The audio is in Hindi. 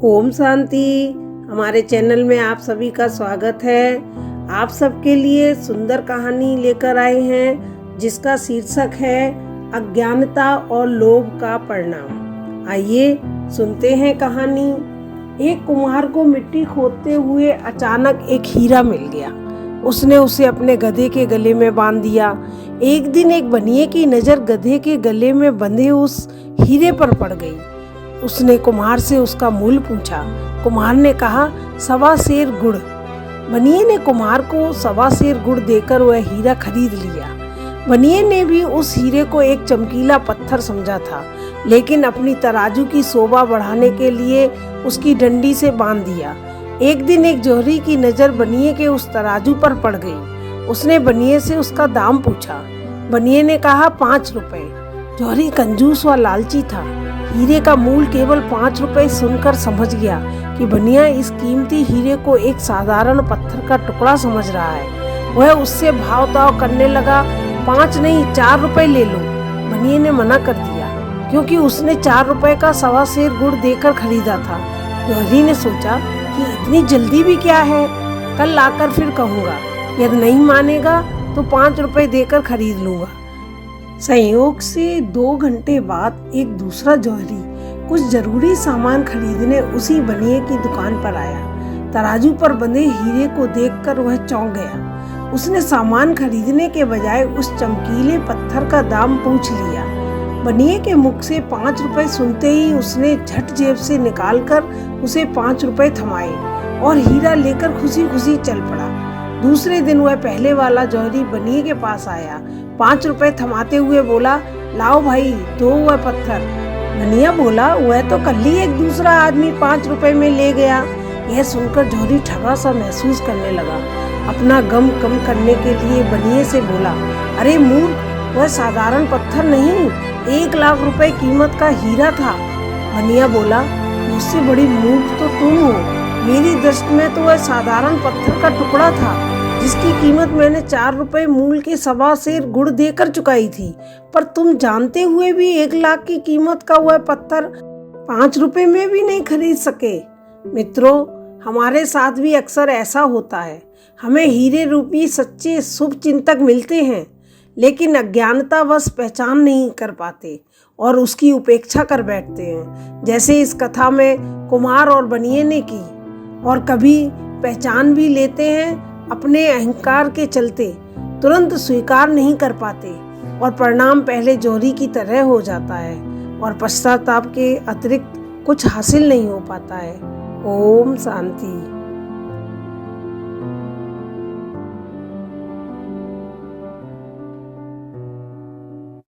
ओम शांति। हमारे चैनल में आप सभी का स्वागत है। आप सबके लिए सुंदर कहानी लेकर आए हैं जिसका शीर्षक है अज्ञानता और लोभ का परिणाम। आइए सुनते हैं कहानी। एक कुम्हार को मिट्टी खोदते हुए अचानक एक हीरा मिल गया। उसने उसे अपने गधे के गले में बांध दिया। एक दिन एक बनिए की नज़र गधे के गले में बंधे उस हीरे पर पड़ गई। उसने कुम्हार से उसका मूल्य पूछा। कुम्हार ने कहा 1.25 सेर गुड़। बनिए ने कुम्हार को 1.25 सेर गुड़ देकर वह हीरा खरीद लिया। बनिए ने भी उस हीरे को एक चमकीला पत्थर समझा था, लेकिन अपनी तराजू की शोभा बढ़ाने के लिए उसकी डंडी से बांध दिया। एक दिन एक जौहरी की नज़र बनिए के उस तराजू पर पड़ गई। उसने बनिए से उसका दाम पूछा। बनिए ने कहा 5 रुपए। जौहरी कंजूस व लालची था। हीरे का मूल्य केवल 5 रुपए सुनकर समझ गया कि बनिया इस कीमती हीरे को एक साधारण पत्थर का टुकड़ा समझ रहा है। वह उससे भाव ताव करने लगा। 5 नहीं 4 रुपए ले लो। बनिए ने मना कर दिया क्योंकि उसने 4 रुपए का 1.25 सेर गुड़ देकर खरीदा था। जौहरी ने सोचा कि इतनी जल्दी भी क्या है, कल लाकर फिर कहूँगा। यदि नहीं मानेगा तो 5 रुपए देकर खरीद लूँगा। संयोग से 2 घंटे बाद एक दूसरा जौहरी कुछ जरूरी सामान खरीदने उसी बनिए की दुकान पर आया। तराजू पर बंधे हीरे को देखकर वह चौंक गया। उसने सामान खरीदने के बजाय उस चमकीले पत्थर का दाम पूछ लिया। बनिए के मुख से 5 रुपए सुनते ही उसने झट जेब से निकालकर उसे 5 रुपए थमाए और हीरा लेकर खुशी खुशी चल पड़ा। दूसरे दिन वह पहले वाला जौहरी बनिए के पास आया। 5 रुपए थमाते हुए बोला, लाओ भाई, दो वह पत्थर। बनिया बोला, वह तो कल ही एक दूसरा आदमी 5 रुपए में ले गया। यह सुनकर जौहरी ठगा सा महसूस करने लगा। अपना गम कम करने के लिए बनिए से बोला, अरे मूर्ख, वह साधारण पत्थर नहीं, 1 लाख रुपए कीमत का हीरा था। बनिया बोला, मुझसे बड़ी मूर्ख तो तुम हो। मेरी दृष्टि में तो वह साधारण पत्थर का टुकड़ा था जिसकी कीमत मैंने 4 रुपए मूल्य के 1.25 सेर गुड़ देकर चुकाई थी, पर तुम जानते हुए भी 1 लाख की कीमत का वह पत्थर 5 रुपए में भी नहीं खरीद सके। मित्रों, हमारे साथ भी अक्सर ऐसा होता है। हमें हीरे रूपी सच्चे शुभ चिंतक मिलते हैं, लेकिन अज्ञानतावश पहचान नहीं कर पाते और उसकी उपेक्षा कर बैठते हैं, जैसे इस कथा में कुम्हार और बनिए ने की। और कभी पहचान भी लेते हैं, अपने अहंकार के चलते तुरंत स्वीकार नहीं कर पाते और परिणाम पहले जौहरी की तरह हो जाता है और पश्चाताप के अतिरिक्त कुछ हासिल नहीं हो पाता है। ओम शांति।